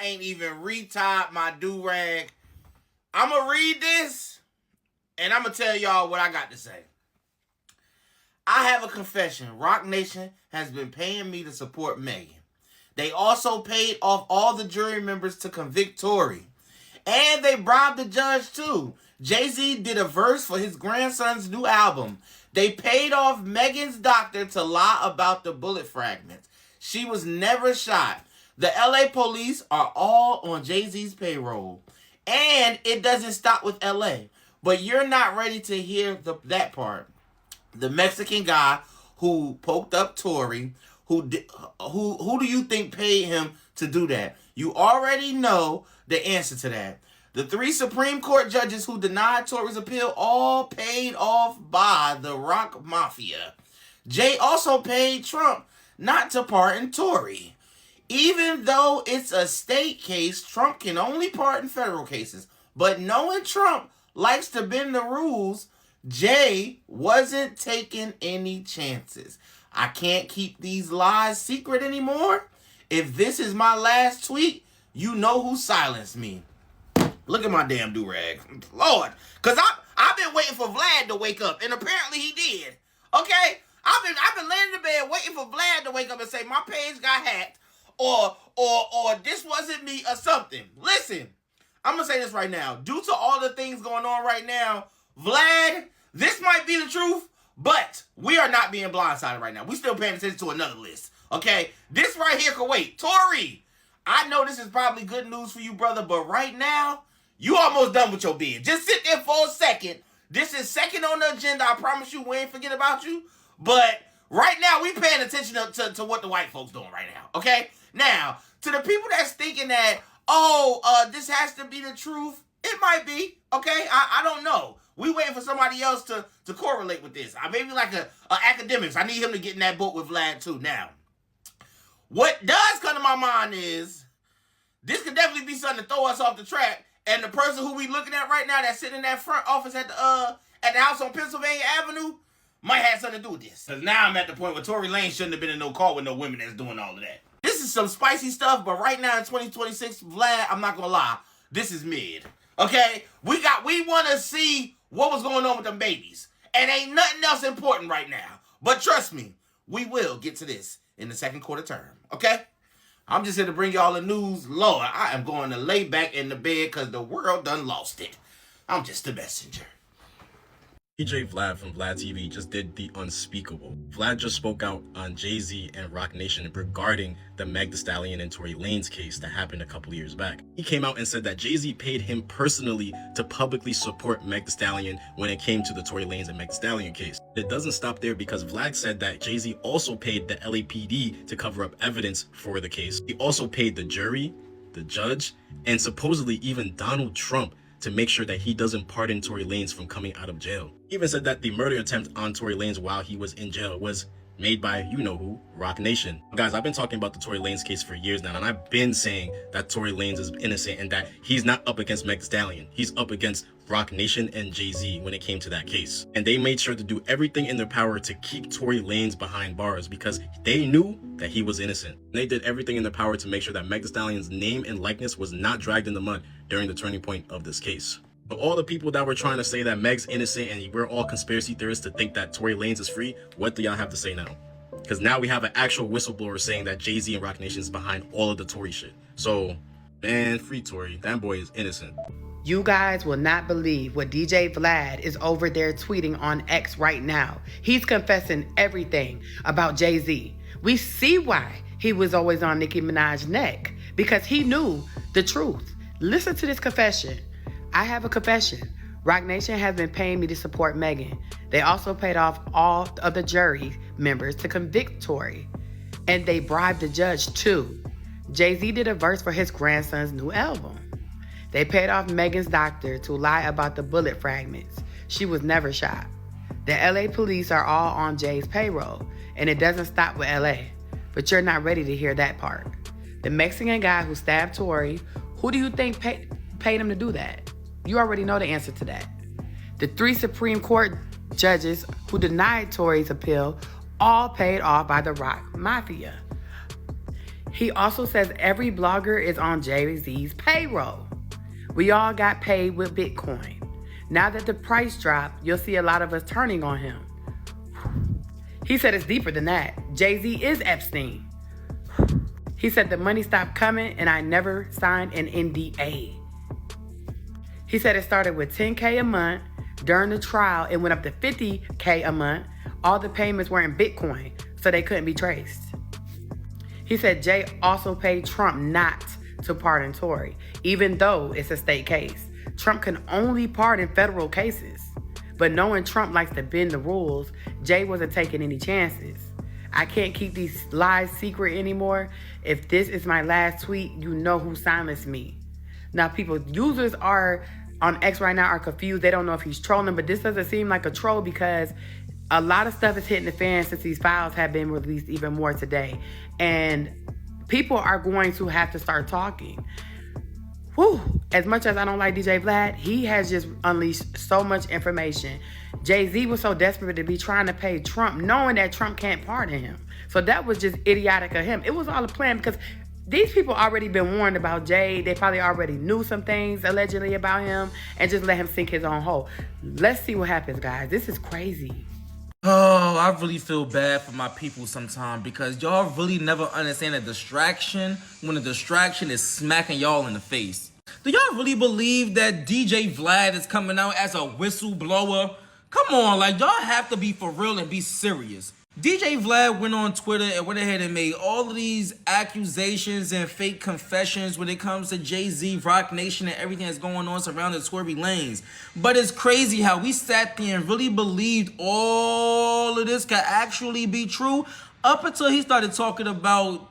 ain't even retied my do-rag. I'm going to read this, and I'm going to tell y'all what I got to say. I have a confession. Rock Nation has been paying me to support Megan. They also paid off all the jury members to convict Tory. And they bribed the judge too. Jay-Z did a verse for his grandson's new album. They paid off Megan's doctor to lie about the bullet fragments. She was never shot. The LA police are all on Jay-Z's payroll. And it doesn't stop with LA. But you're not ready to hear that part. The Mexican guy who poked up Tory, who do you think paid him to do that? You already know the answer to that. The 3 Supreme Court judges who denied Tory's appeal all paid off by the Rock Mafia. Jay also paid Trump not to pardon Tory. Even though it's a state case, Trump can only pardon federal cases. But knowing Trump likes to bend the rules, Jay wasn't taking any chances. I can't keep these lies secret anymore. If this is my last tweet, you know who silenced me. Look at my damn do-rag. Lord. Because I've been waiting for Vlad to wake up, and apparently he did. Okay? I've been laying in the bed waiting for Vlad to wake up and say my page got hacked or this wasn't me or something. Listen, I'm going to say this right now. Due to all the things going on right now, Vlad, this might be the truth, but we are not being blindsided right now. We still paying attention to another list. Okay? This right here can wait. Tory, I know this is probably good news for you, brother, but right now, you almost done with your bid. Just sit there for a second. This is second on the agenda. I promise you we ain't forget about you. But right now, we paying attention to what the white folks doing right now. Okay? Now, to the people that's thinking that, this has to be the truth, it might be. Okay? I don't know. We waiting for somebody else to correlate with this. Maybe like a academics. I need him to get in that book with Vlad too. Now, what does come to my mind is this could definitely be something to throw us off the track. And the person who we looking at right now that's sitting in that front office at the house on Pennsylvania Avenue might have something to do with this. Because now I'm at the point where Tory Lanez shouldn't have been in no car with no women that's doing all of that. This is some spicy stuff, but right now in 2026, Vlad, I'm not going to lie, this is mid. Okay? We want to see what was going on with them babies. And ain't nothing else important right now. But trust me, we will get to this in the second quarter term. Okay? I'm just here to bring y'all the news. Lord, I am going to lay back in the bed because the world done lost it. I'm just a messenger. DJ Vlad from Vlad TV just did the unspeakable. Vlad just spoke out on Jay-Z and Rock Nation regarding the Meg Thee Stallion and Tory Lanez case that happened a couple years back. He came out and said that Jay-Z paid him personally to publicly support Meg Thee Stallion when it came to the Tory Lanez and Meg Thee Stallion case. It doesn't stop there because Vlad said that Jay-Z also paid the LAPD to cover up evidence for the case. He also paid the jury, the judge, and supposedly even Donald Trump to make sure that he doesn't pardon Tory Lanez from coming out of jail. He even said that the murder attempt on Tory Lanez while he was in jail was made by you-know-who, Rock Nation. Guys, I've been talking about the Tory Lanez case for years now, and I've been saying that Tory Lanez is innocent and that he's not up against Meg Thee Stallion. He's up against Rock Nation and Jay-Z when it came to that case. And they made sure to do everything in their power to keep Tory Lanez behind bars because they knew that he was innocent. They did everything in their power to make sure that Meg Thee Stallion's name and likeness was not dragged in the mud during the turning point of this case. But all the people that were trying to say that Meg's innocent and we're all conspiracy theorists to think that Tory Lanez is free, what do y'all have to say now? Because now we have an actual whistleblower saying that Jay-Z and Rock Nation is behind all of the Tory shit. So, man, free Tory. That boy is innocent. You guys will not believe what DJ Vlad is over there tweeting on X right now. He's confessing everything about Jay-Z. We see why he was always on Nicki Minaj's neck, because he knew the truth. Listen to this confession. I have a confession. Rock Nation has been paying me to support Megan. They also paid off all of the jury members to convict Tory. And they bribed the judge too. Jay-Z did a verse for his grandson's new album. They paid off Megan's doctor to lie about the bullet fragments. She was never shot. The LA police are all on Jay's payroll, and it doesn't stop with LA. But you're not ready to hear that part. The Mexican guy who stabbed Tory, who do you think paid him to do that? You already know the answer to that. The 3 Supreme Court judges who denied Tory's appeal all paid off by the Rock Mafia. He also says every blogger is on Jay-Z's payroll. We all got paid with Bitcoin. Now that the price dropped, you'll see a lot of us turning on him. He said it's deeper than that. Jay-Z is Epstein. He said the money stopped coming and I never signed an NDA. He said it started with $10K a month. During the trial, it went up to $50K a month. All the payments were in Bitcoin, so they couldn't be traced. He said Jay also paid Trump not to pardon Tory, even though it's a state case. Trump can only pardon federal cases. But knowing Trump likes to bend the rules, Jay wasn't taking any chances. I can't keep these lies secret anymore. If this is my last tweet, you know who silenced me. Now, users are on X right now are confused. They don't know if he's trolling, but this doesn't seem like a troll because a lot of stuff is hitting the fan since these files have been released even more today. And people are going to have to start talking. Whew. As much as I don't like DJ Vlad, he has just unleashed so much information. Jay-Z was so desperate to be trying to pay Trump, knowing that Trump can't pardon him. So that was just idiotic of him. It was all a plan because these people already been warned about Jay. They probably already knew some things allegedly about him and just let him sink his own hole. Let's see what happens, guys. This is crazy. Oh, I really feel bad for my people sometimes because y'all really never understand a distraction when the distraction is smacking y'all in the face. Do y'all really believe that DJ Vlad is coming out as a whistleblower? Come on, like y'all have to be for real and be serious. DJ Vlad went on Twitter and went ahead and made all of these accusations and fake confessions when it comes to Jay-Z, Rock Nation, and everything that's going on surrounding Tory Lanez. But it's crazy how we sat there and really believed all of this could actually be true up until he started talking about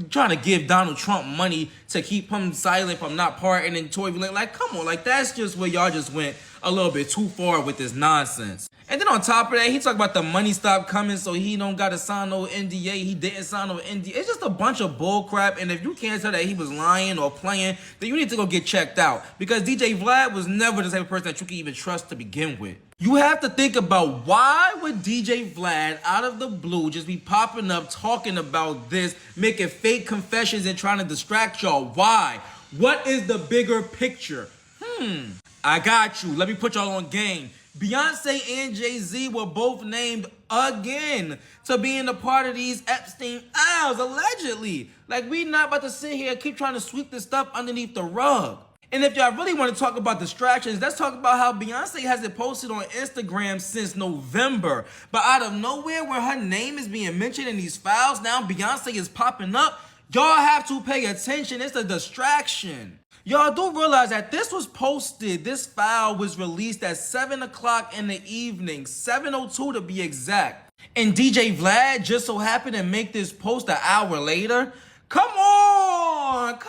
trying to give Donald Trump money to keep him silent from not pardoning Tory Lanez. Like, come on, like that's just where y'all just went a little bit too far with this nonsense. And then on top of that, he talked about the money stopped coming, so he don't got to sign no NDA. He didn't sign no NDA. It's just a bunch of bull crap. And if you can't tell that he was lying or playing, then you need to go get checked out. Because DJ Vlad was never the type of person that you can even trust to begin with. You have to think about why would DJ Vlad out of the blue just be popping up talking about this, making fake confessions and trying to distract y'all? Why? What is the bigger picture? I got you. Let me put y'all on game. Beyonce and Jay-Z were both named again to being a part of these Epstein files, allegedly. Like, we not about to sit here and keep trying to sweep this stuff underneath the rug. And if y'all really want to talk about distractions, let's talk about how Beyonce hasn't posted on Instagram since November. But out of nowhere, where her name is being mentioned in these files, now Beyonce is popping up. Y'all have to pay attention. It's a distraction. Y'all do realize that this was posted, this file was released at 7 o'clock in the evening, 7:02 to be exact. And DJ Vlad just so happened to make this post an hour later. Come on,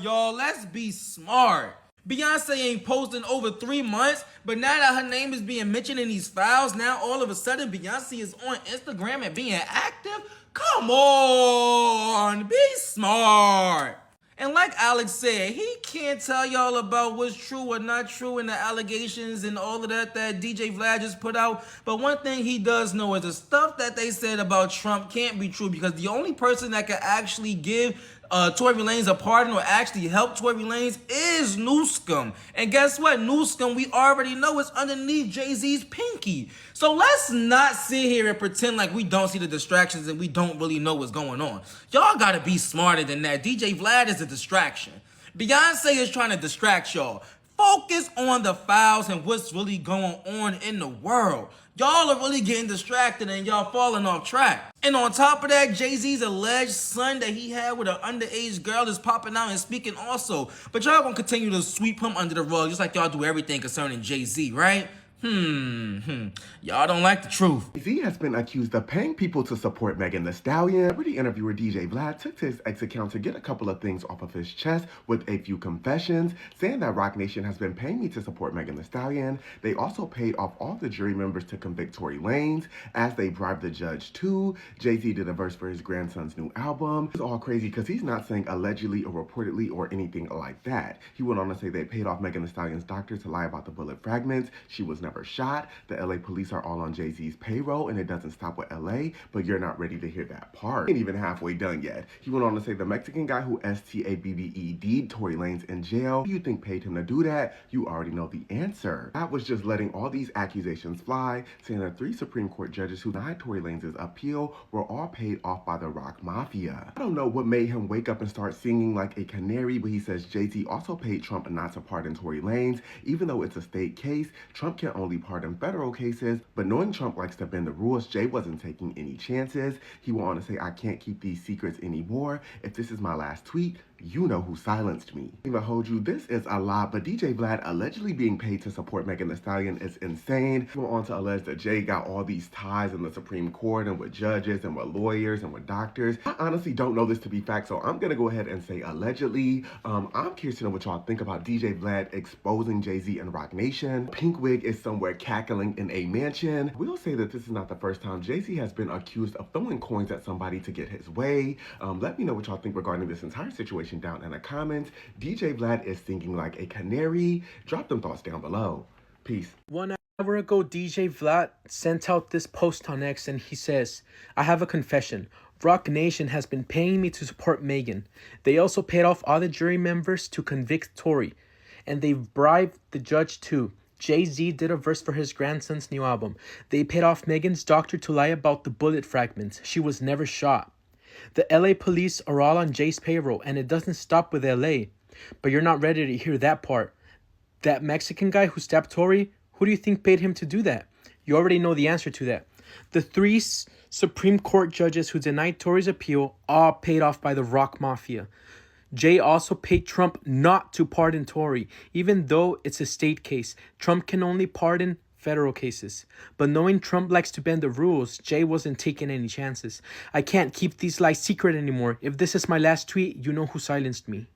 y'all, let's be smart. Beyonce ain't posting over 3 months, but now that her name is being mentioned in these files, now all of a sudden Beyonce is on Instagram and being active? Come on, be smart. And like Alex said, he can't tell y'all about what's true or not true in the allegations and all of that DJ Vlad just put out. But one thing he does know is the stuff that they said about Trump can't be true because the only person that can actually give Tory Lanez a pardon or actually help Tory Lanez is Newscomb. And guess what? Newscomb, we already know, is underneath Jay-Z's pinky. So let's not sit here and pretend like we don't see the distractions and we don't really know what's going on. Y'all gotta be smarter than that. DJ Vlad is a distraction. Beyonce is trying to distract y'all. Focus on the files and what's really going on in the world. Y'all are really getting distracted and y'all falling off track. And on top of that, Jay-Z's alleged son that he had with an underage girl is popping out and speaking also. But y'all gonna continue to sweep him under the rug just like y'all do everything concerning Jay-Z, right? Y'all don't like the truth. Jay-Z has been accused of paying people to support Megan Thee Stallion. Celebrity interviewer DJ Vlad took to his ex account to get a couple of things off of his chest with a few confessions, saying that Rock Nation has been paying me to support Megan Thee Stallion. They also paid off all the jury members to convict Tory Lanez, as they bribed the judge too. Jay-Z did a verse for his grandson's new album. It's all crazy because he's not saying allegedly or reportedly or anything like that. He went on to say they paid off Megan Thee Stallion's doctor to lie about the bullet fragments. She was never shot. The LA police are all on Jay-Z's payroll, and it doesn't stop with LA, but you're not ready to hear that part. Ain't even halfway done yet. He went on to say the Mexican guy who STABBED'd Tory Lanez in jail, who you think paid him to do that? You already know the answer. That was just letting all these accusations fly, saying that 3 Supreme Court judges who denied Tory Lanez's appeal were all paid off by the Rock Mafia. I don't know what made him wake up and start singing like a canary, but he says Jay-Z also paid Trump not to pardon Tory Lanez. Even though it's a state case, Trump can only pardon federal cases, but knowing Trump likes to bend the rules, Jay wasn't taking any chances. He went on to say, I can't keep these secrets anymore. If this is my last tweet, you know who silenced me. Even hold you, this is a lot, but DJ Vlad allegedly being paid to support Megan Thee Stallion is insane. He went on to allege that Jay got all these ties in the Supreme Court and with judges and with lawyers and with doctors. I honestly don't know this to be fact, so I'm gonna go ahead and say allegedly. I'm curious to know what y'all think about DJ Vlad exposing Jay-Z and Rock Nation. Pink Wig is somewhere cackling in a mansion. We'll say that this is not the first time Jay-Z has been accused of throwing coins at somebody to get his way. Let me know what y'all think regarding this entire situation down in the comments. DJ Vlad is singing like a canary. Drop them thoughts down below. Peace. 1 hour ago, DJ Vlad sent out this post on X and he says, I have a confession. Rock Nation has been paying me to support Megan. They also paid off all the jury members to convict Tory. And they've bribed the judge too. Jay-Z did a verse for his grandson's new album. They paid off Megan's doctor to lie about the bullet fragments. She was never shot. The LA police are all on Jay's payroll, and it doesn't stop with LA. But you're not ready to hear that part. That Mexican guy who stabbed Tory, who do you think paid him to do that? You already know the answer to that. The 3 Supreme Court judges who denied Tory's appeal, all paid off by the Rock Mafia. Jay also paid Trump not to pardon Tory, even though it's a state case. Trump can only pardon federal cases. But knowing Trump likes to bend the rules, Jay wasn't taking any chances. I can't keep these lies secret anymore. If this is my last tweet, you know who silenced me.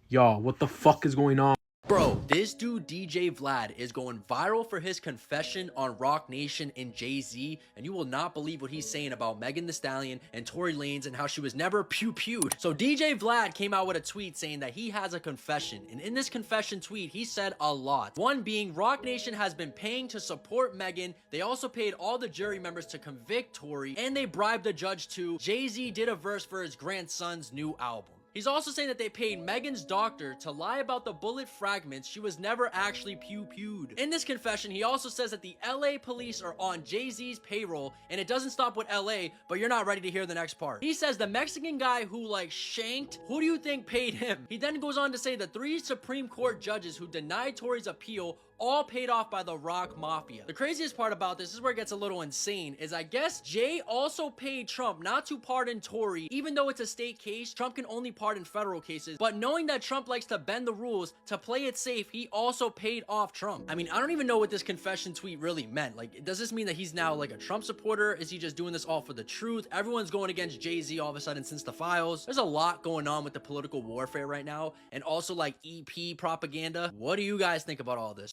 Y'all, what the fuck is going on? Bro, this dude DJ Vlad is going viral for his confession on Rock Nation and Jay-Z, and you will not believe what he's saying about Megan Thee Stallion and Tory Lanez and how she was never pew-pewed. So DJ Vlad came out with a tweet saying that he has a confession, and in this confession tweet, he said a lot. One being, Rock Nation has been paying to support Megan. They also paid all the jury members to convict Tory, and they bribed the judge too. Jay-Z did a verse for his grandson's new album. He's also saying that they paid Megan's doctor to lie about the bullet fragments. She was never actually pew-pewed. In this confession, he also says that the LA police are on Jay-Z's payroll, and it doesn't stop with LA, but you're not ready to hear the next part. He says the Mexican guy who shanked, who do you think paid him? He then goes on to say the 3 Supreme Court judges who denied Tory's appeal all paid off by the Rock Mafia. The craziest part about this is where it gets a little insane, is I guess Jay also paid Trump not to pardon Tory. Even though it's a state case, Trump can only pardon federal cases. But knowing that Trump likes to bend the rules to play it safe, he also paid off Trump. I mean, I don't even know what this confession tweet really meant. Does this mean that he's now a Trump supporter? Is he just doing this all for the truth? Everyone's going against Jay-Z all of a sudden since the files. There's a lot going on with the political warfare right now, and also EP propaganda. What do you guys think about all this?